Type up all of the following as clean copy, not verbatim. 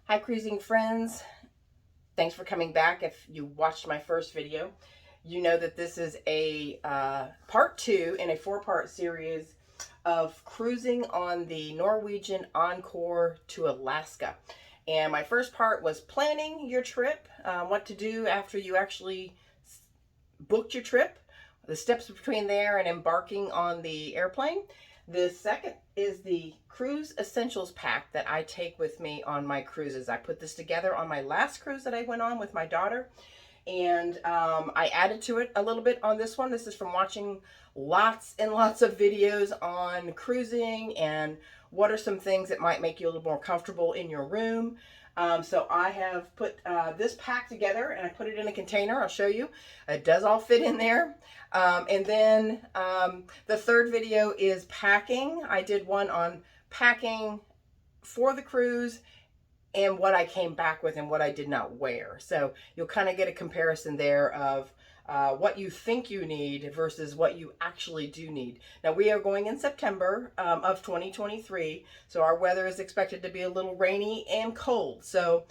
Hi cruising friends, thanks for coming back. If you watched my first video, you know that this is a part 2 in a 4-part series of cruising on the Norwegian Encore to Alaska. And my first part was planning your trip, what to do after you actually booked your trip, the steps between there and embarking on the airplane. The second is the cruise essentials pack that I take with me on my cruises. I put this together on my last cruise that I went on with my daughter, and I added to it a little bit on this one. This is from watching lots and lots of videos on cruising and what are some things that might make you a little more comfortable in your room. So I have put this pack together and I put it in a container. I'll show you. It does all fit in there. And then the third video is packing. I did one on packing for the cruise and what I came back with and what I did not wear. So you'll kind of get a comparison there of what you think you need versus what you actually do need. Now we are going in September of 2023, so our weather is expected to be a little rainy and cold. So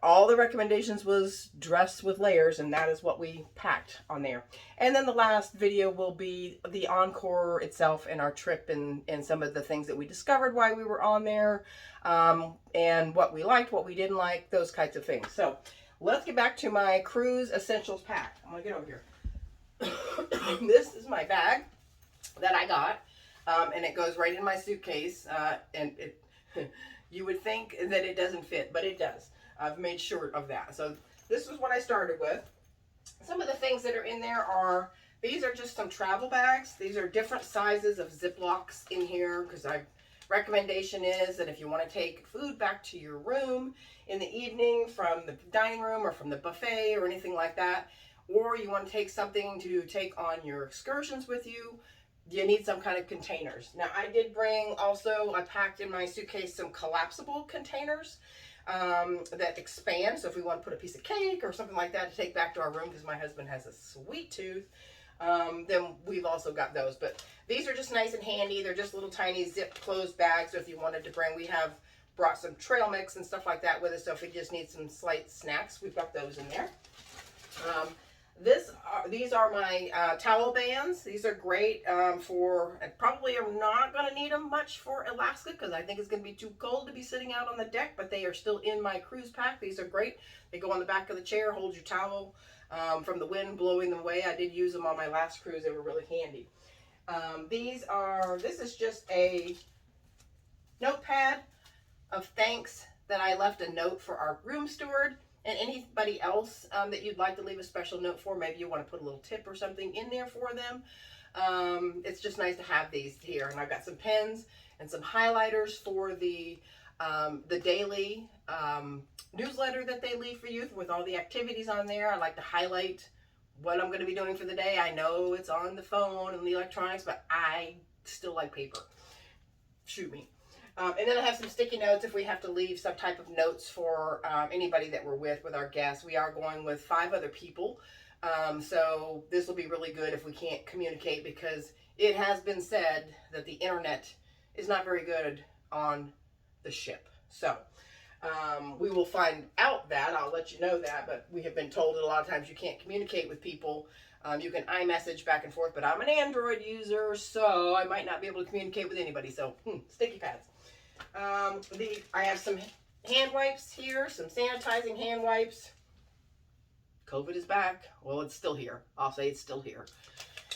all the recommendations was dress with layers, and that is what we packed on there. And then the last video will be the Encore itself and our trip and some of the things that we discovered while we were on there, and what we liked, what we didn't like, those kinds of things. So let's get back to my cruise essentials pack. I'm gonna get over here. This is my bag that I got, and it goes right in my suitcase, and it you would think that it doesn't fit, but it does. I've made sure of that. So this is what I started with. Some of the things that are in there are, these are just some travel bags. These are different sizes of Ziplocs in here, because recommendation is that if you want to take food back to your room in the evening from the dining room or from the buffet or anything like that, or you want to take something to take on your excursions with you, you need some kind of containers. Now I did bring also, I packed in my suitcase some collapsible containers that expand. So if we want to put a piece of cake or something like that to take back to our room, because my husband has a sweet tooth, then we've also got those. But these are just nice and handy. They're just little tiny zip closed bags. So if you wanted to bring, we have brought some trail mix and stuff like that with us. So if you just need some slight snacks, we've got those in there. These are my towel bands. These are great for, I probably am not going to need them much for Alaska because I think it's going to be too cold to be sitting out on the deck, but they are still in my cruise pack. These are great. They go on the back of the chair, hold your towel from the wind blowing them away. I did use them on my last cruise. They were really handy. This is just a notepad of thanks that I left a note for our room steward. And anybody else that you'd like to leave a special note for, maybe you want to put a little tip or something in there for them. It's just nice to have these here. And I've got some pens and some highlighters for the daily newsletter that they leave for you with all the activities on there. I like to highlight what I'm going to be doing for the day. I know it's on the phone and the electronics, but I still like paper. Shoot me. And then I have some sticky notes if we have to leave some type of notes for anybody that we're with our guests. We are going with 5 other people. So this will be really good if we can't communicate, because it has been said that the internet is not very good on the ship. So we will find out that. I'll let you know that. But we have been told that a lot of times you can't communicate with people. You can iMessage back and forth, but I'm an Android user, so I might not be able to communicate with anybody. So sticky pads. I have some hand wipes here, some sanitizing hand wipes. COVID is back. Well, it's still here. I'll say it's still here.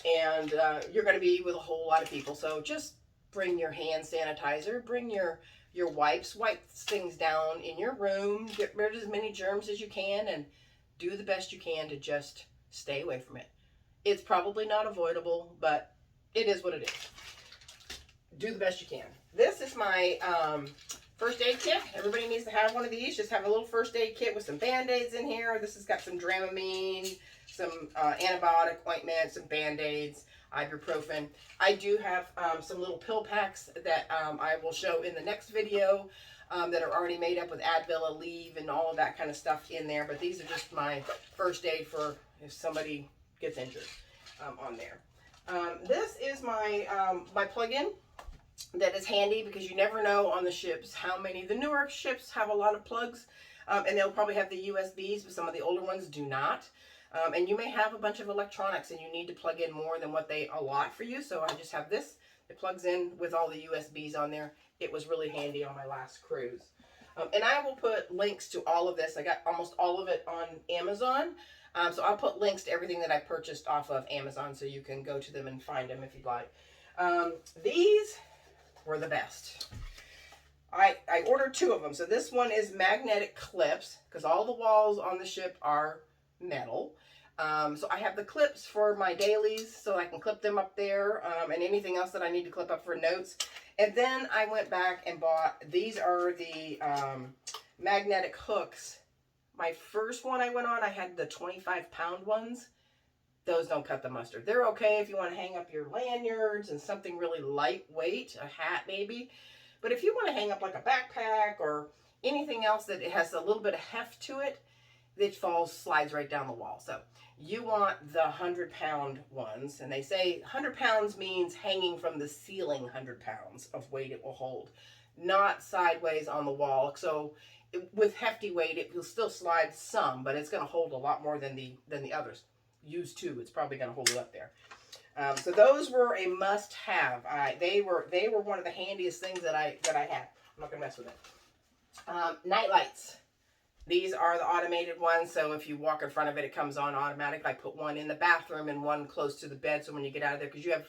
And you're going to be with a whole lot of people, so just bring your hand sanitizer, bring your wipes, wipe things down in your room, get rid of as many germs as you can, and do the best you can to just stay away from it. It's probably not avoidable, but it is what it is. Do the best you can. This is my first aid kit. Everybody needs to have one of these. Just have a little first aid kit with some Band-Aids in here. This has got some Dramamine, some antibiotic ointment, some Band-Aids, ibuprofen. I do have some little pill packs that I will show in the next video that are already made up with Advil, Aleve, and all of that kind of stuff in there. But these are just my first aid for if somebody gets injured on there. This is my my plug-in. that is handy, because you never know on the ships how many. The newer ships have a lot of plugs, and they'll probably have the USBs, but some of the older ones do not. And you may have a bunch of electronics and you need to plug in more than what they allot for you. So I just have this. It plugs in with all the USBs on there. It was really handy on my last cruise. And I will put links to all of this. I got almost all of it on Amazon. So I'll put links to everything that I purchased off of Amazon, so you can go to them and find them if you'd like. These were the best. I ordered 2 of them. So this one is magnetic clips, because all the walls on the ship are metal. So I have the clips for my dailies, so I can clip them up there, and anything else that I need to clip up for notes. And then I went back and bought, these are the magnetic hooks. My first one I went on, I had the 25-pound ones. Those don't cut the mustard. They're okay if you want to hang up your lanyards and something really lightweight, a hat maybe. But if you want to hang up like a backpack or anything else that it has a little bit of heft to it, it slides right down the wall. So you want the 100-pound ones, and they say 100 pounds means hanging from the ceiling 100 pounds of weight it will hold, not sideways on the wall. So with hefty weight, it will still slide some, but it's going to hold a lot more than the others. Use 2, it's probably going to hold it up there. So those were a must-have. They were one of the handiest things that I had. I'm not going to mess with it. Night lights. These are the automated ones, so if you walk in front of it, it comes on automatic. I put one in the bathroom and one close to the bed, so when you get out of there, because you have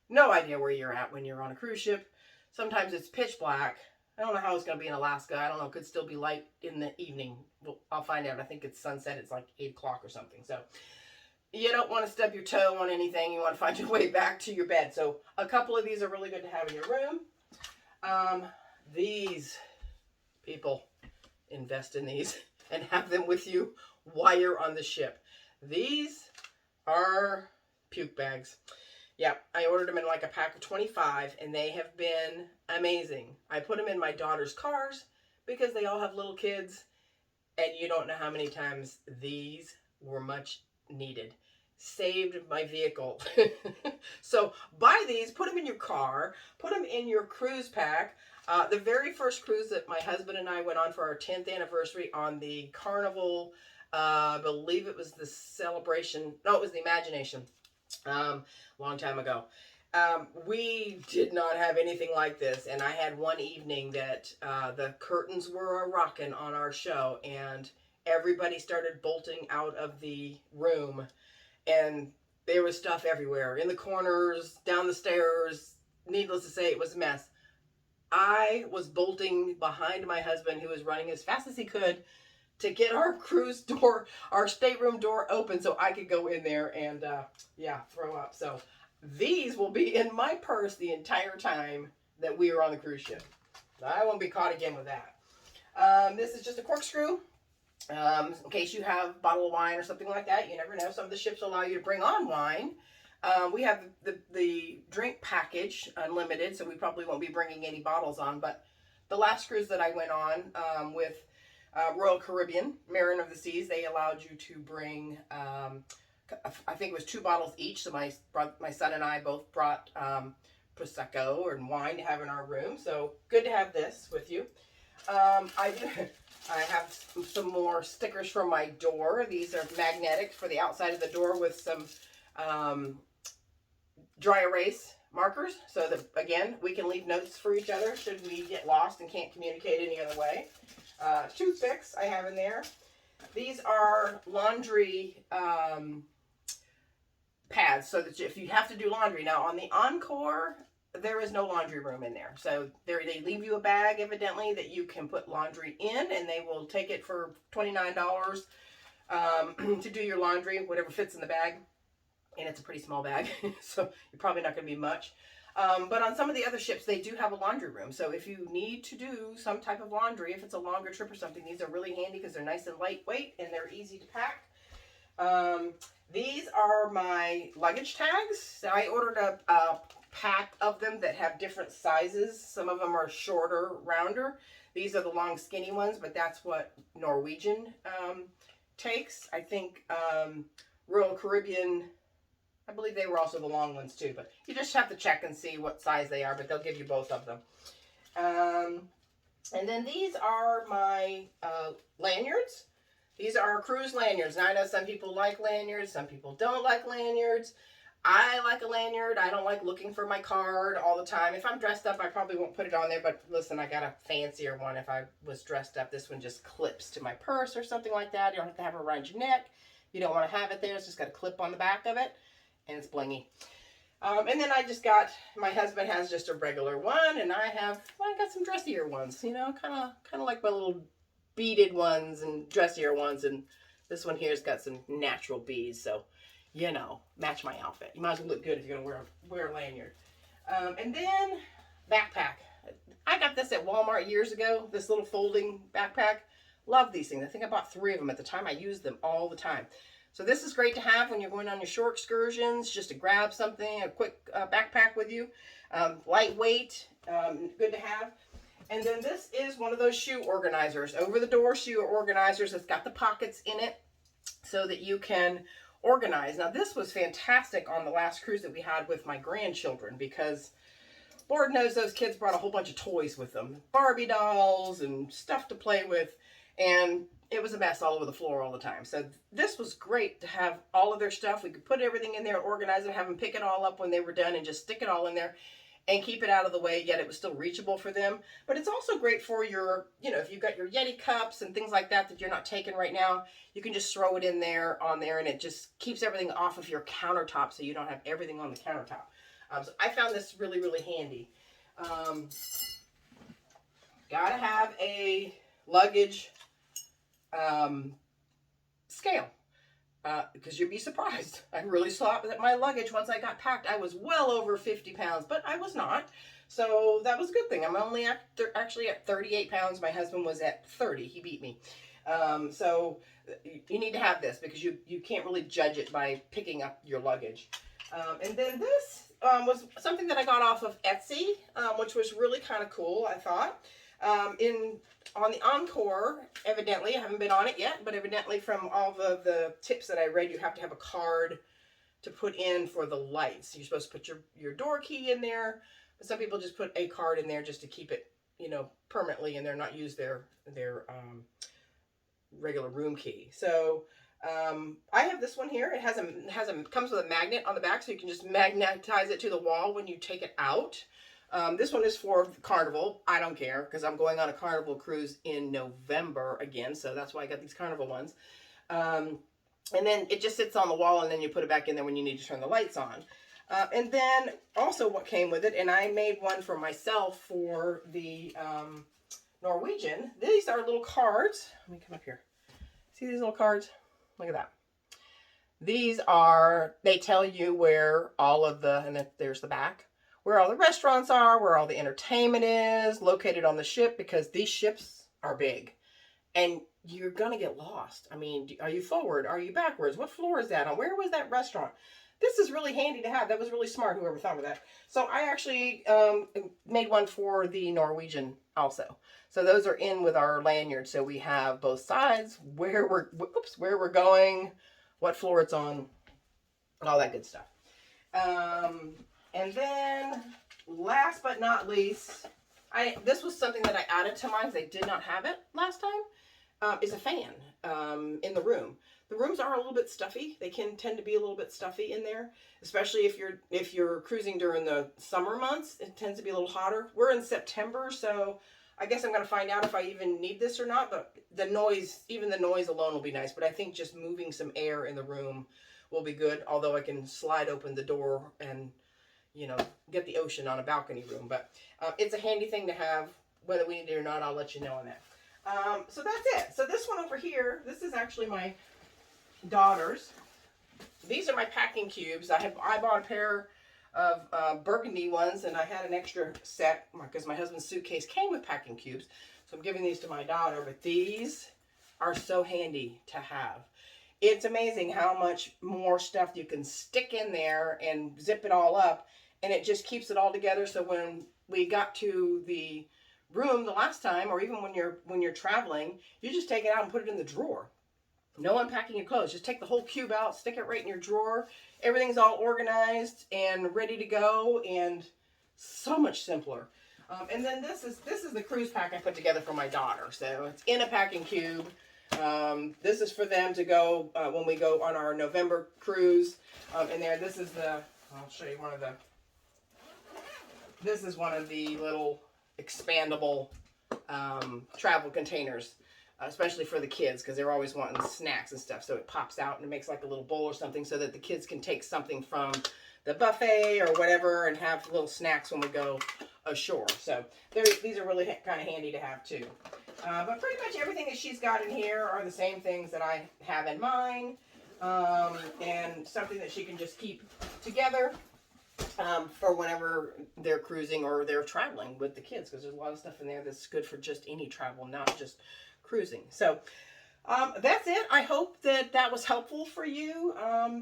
no idea where you're at when you're on a cruise ship. Sometimes it's pitch black. I don't know how it's going to be in Alaska. I don't know. It could still be light in the evening. Well, I'll find out. I think it's sunset. It's like 8 o'clock or something. So you don't want to stub your toe on anything. You want to find your way back to your bed. So a couple of these are really good to have in your room. These people, invest in these and have them with you while you're on the ship. These are puke bags. Yeah, I ordered them in like a pack of 25, and they have been amazing. I put them in my daughter's cars because they all have little kids, and you don't know how many times these were much needed. Saved my vehicle. So buy these, put them in your car, put them in your cruise pack. The very first cruise that my husband and I went on for our 10th anniversary on the Carnival, I believe it was the Celebration, no, it was the Imagination, long time ago. We did not have anything like this, and I had one evening that the curtains were a-rocking on our show, and everybody started bolting out of the room, and there was stuff everywhere, in the corners, down the stairs. Needless to say, it was a mess. I was bolting behind my husband, who was running as fast as he could to get our cruise door, our stateroom door open so I could go in there and, throw up. So these will be in my purse the entire time that we are on the cruise ship. I won't be caught again with that. This is just a corkscrew. In case you have a bottle of wine or something like that. You never know. Some of the ships allow you to bring on wine. We have the drink package unlimited, so we probably won't be bringing any bottles on. But the last cruise that I went on with Royal Caribbean, Mariner of the Seas, they allowed you to bring, I think it was 2 bottles each. So my son and I both brought Prosecco and wine to have in our room. So good to have this with you. I have some more stickers for my door. These are magnetic for the outside of the door with some dry erase markers, so that, again, we can leave notes for each other should we get lost and can't communicate any other way. Toothpicks I have in there. These are laundry pads, so that if you have to do laundry. Now, on the Encore, there is no laundry room in there. So they leave you a bag, evidently, that you can put laundry in, and they will take it for $29 to do your laundry, whatever fits in the bag. And it's a pretty small bag, so you're probably not going to be much. But on some of the other ships, they do have a laundry room. So if you need to do some type of laundry, if it's a longer trip or something, these are really handy because they're nice and lightweight and they're easy to pack. These are my luggage tags. So I ordered a pack of them that have different sizes. Some of them are shorter, rounder. These are the long, skinny ones, but that's what Norwegian takes. I think Royal Caribbean I believe they were also the long ones too, but you just have to check and see what size they are, but they'll give you both of them. And then these are my lanyards. These are cruise lanyards. Now I know some people like lanyards, some people don't like lanyards. I like a lanyard. I don't like looking for my card all the time. If I'm dressed up, I probably won't put it on there, but listen, I got a fancier one if I was dressed up. This one just clips to my purse or something like that. You don't have to have it around your neck. You don't want to have it there. It's just got a clip on the back of it, and it's blingy. And then I just got, my husband has just a regular one, and I got some dressier ones, you know, kind of like my little beaded ones and dressier ones, and this one here's got some natural beads, so, you know, match my outfit. You might as well look good if you're gonna wear a lanyard. And then backpack. I got this at Walmart years ago, this little folding backpack. Love these things. I think I bought 3 of them at the time. I used them all the time. So this is great to have when you're going on your short excursions, just to grab something, a quick backpack with you. Lightweight, good to have. And then this is one of those shoe organizers, over-the-door shoe organizers. It's got the pockets in it so that you can organize. Now this was fantastic on the last cruise that we had with my grandchildren, because Lord knows those kids brought a whole bunch of toys with them. Barbie dolls and stuff to play with. And it was a mess all over the floor all the time. So this was great to have all of their stuff. We could put everything in there, organize it, have them pick it all up when they were done, and just stick it all in there and keep it out of the way, yet it was still reachable for them. But it's also great for your, you know, if you've got your Yeti cups and things like that that you're not taking right now, you can just throw it in there, on there, and it just keeps everything off of your countertop so you don't have everything on the countertop. So I found this really, really handy. Gotta have a luggage scale, because you'd be surprised. I really saw that my luggage, once I got packed, I was well over 50 pounds, but I was not. So that was a good thing. I'm only actually at 38 pounds. My husband was at 30. He beat me. So you need to have this, because you can't really judge it by picking up your luggage. And then this was something that I got off of Etsy, which was really kind of cool, I thought. On the Encore, evidently, I haven't been on it yet, but evidently from all the tips that I read, you have to have a card to put in for the lights. You're supposed to put your door key in there, but some people just put a card in there just to keep it, you know, permanently in there, not use their regular room key. So I have this one here. It comes with a magnet on the back, so you can just magnetize it to the wall when you take it out. This one is for Carnival. I don't care, because I'm going on a Carnival cruise in November again, so that's why I got these Carnival ones. And then it just sits on the wall, and then you put it back in there when you need to turn the lights on. And then also what came with it, and I made one for myself for the Norwegian. These are little cards. Let me come up here. See these little cards? Look at that. These are, they tell you where all of the, and then there's the back, where all the restaurants are, where all the entertainment is, located on the ship, because these ships are big. And you're going to get lost. I mean, are you forward? Are you backwards? What floor is that on? Where was that restaurant? This is really handy to have. That was really smart, whoever thought of that. So I actually made one for the Norwegian also. So those are in with our lanyard. So we have both sides, where we're going, what floor it's on, all that good stuff. And then last but not least, this was something that I added to mine. They did not have it last time. Is a fan in the room. The rooms are a little bit stuffy. They can tend to be a little bit stuffy in there, especially if you're cruising during the summer months. It tends to be a little hotter. We're in September, so I guess I'm going to find out if I even need this or not, but the noise, even the noise alone will be nice. But I think just moving some air in the room will be good, although I can slide open the door and, you know, get the ocean on a balcony room. But it's a handy thing to have. Whether we need it or not, I'll let you know on that. So that's it. So this one over here, this is actually my daughter's. These are my packing cubes. I bought a pair of burgundy ones, and I had an extra set because my husband's suitcase came with packing cubes. So I'm giving these to my daughter, but these are so handy to have. It's amazing how much more stuff you can stick in there and zip it all up, and it just keeps it all together. So when we got to the room the last time, or even when you're traveling, you just take it out and put it in the drawer. No unpacking your clothes. Just take the whole cube out, stick it right in your drawer. Everything's all organized and ready to go, and so much simpler. And then this is the cruise pack I put together for my daughter. So it's in a packing cube. This is for them to go when we go on our November cruise. And there, this is the, I'll show you one of the, this is one of the little expandable travel containers, especially for the kids, because they're always wanting snacks and stuff. So it pops out and it makes like a little bowl or something so that the kids can take something from the buffet or whatever and have little snacks when we go ashore. So these are really kind of handy to have too. But pretty much everything that she's got in here are the same things that I have in mine, and something that she can just keep together for whenever they're cruising or they're traveling with the kids, because there's a lot of stuff in there that's good for just any travel, not just cruising. So that's it. I hope that that was helpful for you,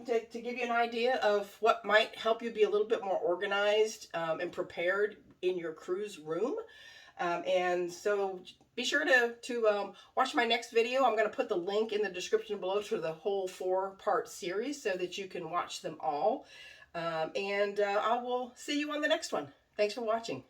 to give you an idea of what might help you be a little bit more organized and prepared in your cruise room. And so be sure to watch my next video. I'm going to put the link in the description below to the whole 4-part series so that you can watch them all. And I will see you on the next one. Thanks for watching.